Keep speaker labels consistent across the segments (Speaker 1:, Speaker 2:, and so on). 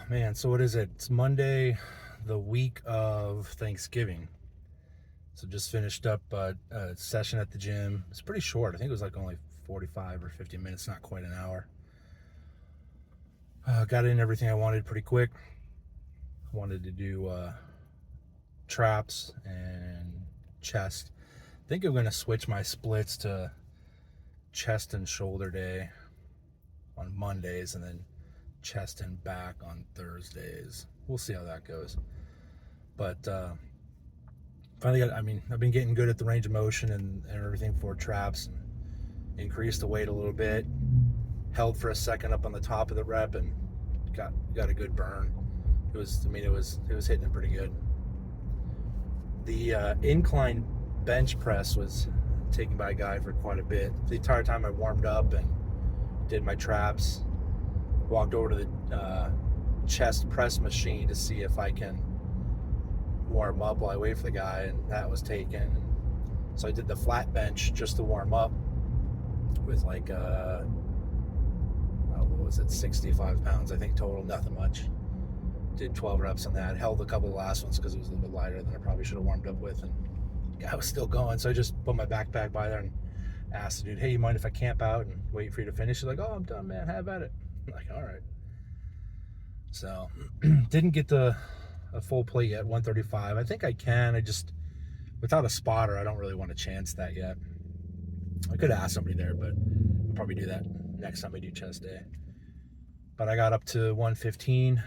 Speaker 1: Man, so what is it? It's Monday, the week of Thanksgiving. So just finished up a session at the gym. It's pretty short. I think it was like only 45 or 50 minutes, not quite an hour. Got in everything I wanted pretty quick. Wanted to do traps and chest. I think I'm going to switch my splits to chest and shoulder day on Mondays and then chest and back on Thursdays. We'll see how that goes. But finally I've been getting good at the range of motion and everything for traps, and increased the weight a little bit, held for a second up on the top of the rep and got a good burn. It was hitting it pretty good. The incline bench press was taken by a guy for quite a bit. The entire time I warmed up and did my traps, walked over to the chest press machine to see if I can warm up while I wait for the guy, and that was taken. So I did the flat bench just to warm up with like what was it, 65 pounds I think total, nothing much. Did 12 reps on that, held a couple of the last ones because it was a little bit lighter than I probably should have warmed up with, and the guy was still going. So I just put my backpack by there and asked the dude, hey, you mind if I camp out and wait for you to finish? He's like, oh, I'm done, man, have at it. I'm like, all right. So didn't get a full plate yet, 135. I think I can. I just, without a spotter, I don't really want to chance that yet. I could ask somebody there, but I'll probably do that next time I do chest day. But I got up to 115.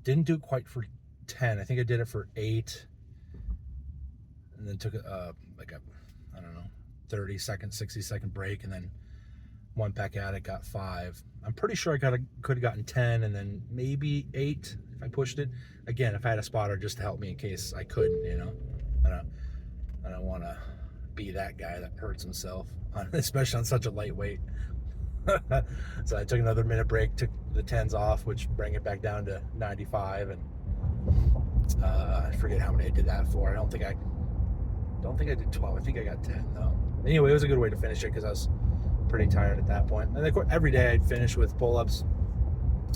Speaker 1: Didn't do it quite for 10. I think I did it for 8. And then took like a, I don't know, 30-second, 60-second break, and then went back at it, got 5. I'm pretty sure I could have gotten 10 and then maybe 8 if I pushed it. Again, if I had a spotter just to help me in case I couldn't, you know. I don't want to be that guy that hurts himself, especially on such a lightweight. So I took another minute break, took the 10s off, which bring it back down to 95, and I forget how many I did that for. I don't think I did 12. I think I got 10 though. Anyway, it was a good way to finish it because I was pretty tired at that point. And of course, every day I'd finish with pull-ups,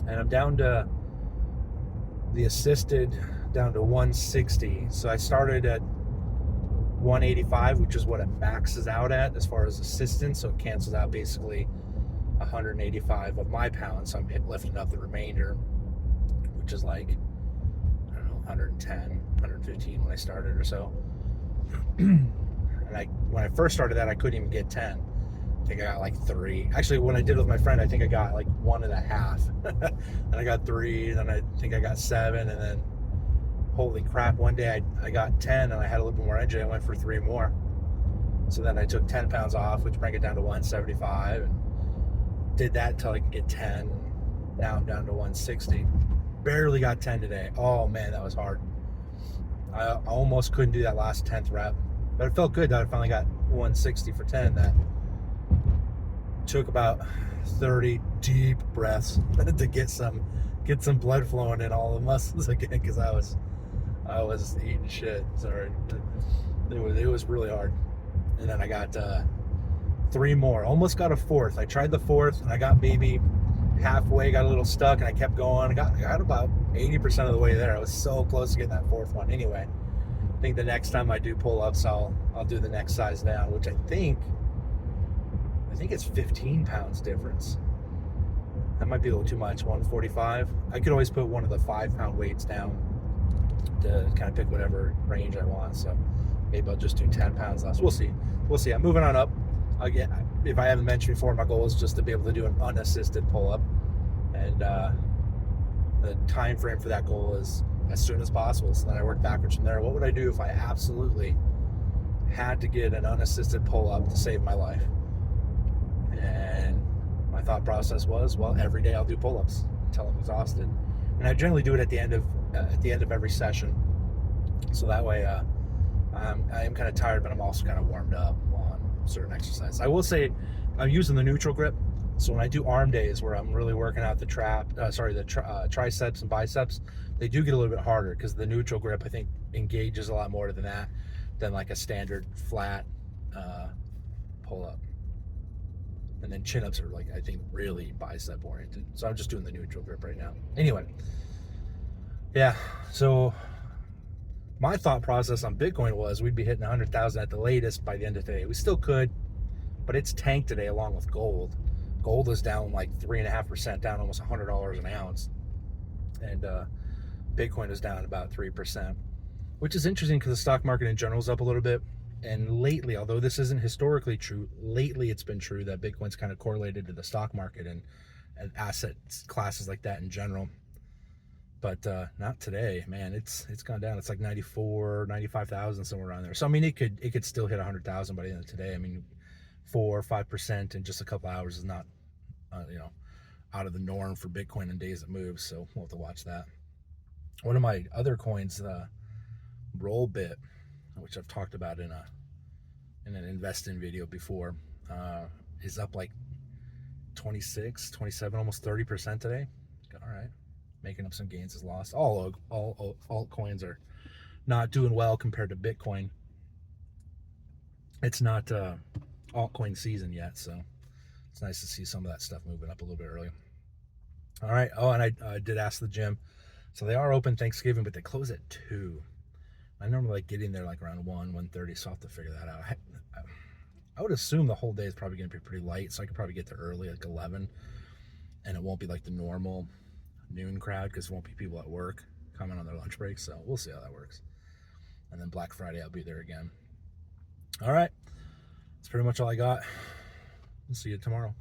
Speaker 1: and I'm down to the assisted down to 160. So I started at 185, which is what it maxes out at as far as assistance. So it cancels out basically 185 of my pounds. So I'm lifting up the remainder, which is like, I don't know, 110, 115 when I started or so. And when I first started that, I couldn't even get 10. I think I got like 3. Actually, when I did it with my friend, I think I got like 1.5. And I got 3, and then I think I got 7, and then holy crap, one day I got 10 and I had a little bit more energy. I went for 3 more. So then I took 10 pounds off, which bring it down to 175, and did that until I could get 10. Now I'm down to 160. Barely got 10 today. Oh man, that was hard. I almost couldn't do that last 10th rep, but it felt good that I finally got 160 for 10. That took about 30 deep breaths to get some blood flowing in all the muscles again, because I was eating shit. Sorry, it was really hard. And then I got 3 more. Almost got a 4th. I tried the 4th and I got maybe halfway, got a little stuck, and I kept going. I got about 80% of the way there. I was so close to getting that 4th one. Anyway, I think the next time I do pull-ups, I'll do the next size down, which I think it's 15 pounds difference. That might be a little too much. 145. I could always put one of the 5-pound weights down to kind of pick whatever range I want. So maybe I'll just do 10 pounds less. We'll see. I'm moving on up. Again, if I haven't mentioned before, my goal is just to be able to do an unassisted pull-up, and the time frame for that goal is as soon as possible. So then I work backwards from there. What would I do if I absolutely had to get an unassisted pull-up to save my life? And my thought process was, well, every day I'll do pull-ups until I'm exhausted, and I generally do it at the end of every session. So that way, I am kind of tired, but I'm also kind of warmed up on certain exercises. I will say, I'm using the neutral grip. So when I do arm days where I'm really working out the triceps and biceps, they do get a little bit harder because the neutral grip, I think, engages a lot more than like a standard flat pull-up. And then chin-ups are like, I think, really bicep oriented. So I'm just doing the neutral grip right now. Anyway, yeah, so my thought process on Bitcoin was we'd be hitting 100,000 at the latest by the end of today. We still could, but it's tanked today along with gold. Gold is down like 3.5%, down almost $100 an ounce. And Bitcoin is down about 3%, which is interesting because the stock market in general is up a little bit. And lately, although this isn't historically true, lately it's been true that Bitcoin's kind of correlated to the stock market and asset classes like that in general. But not today, man. It's gone down. It's like 94, 95,000, somewhere around there. So I mean, it could still hit 100,000 by the end of today. I mean, 4 or 5% in just a couple hours is not, out of the norm for Bitcoin in days that move. So we'll have to watch that. One of my other coins, Rollbit, which I've talked about in an investing video before, is up like 26, 27, almost 30% today. All right, making up some gains is lost. All altcoins are not doing well compared to Bitcoin. It's not altcoin season yet, so it's nice to see some of that stuff moving up a little bit early. All right. Oh, and I did ask the gym. So they are open Thanksgiving, but they close at 2. I normally like getting there like around 1:30, so I'll have to figure that out. I would assume the whole day is probably going to be pretty light, so I could probably get there early, like 11, and it won't be like the normal noon crowd because there won't be people at work coming on their lunch break, so we'll see how that works. And then Black Friday, I'll be there again. All right. That's pretty much all I got. We'll see you tomorrow.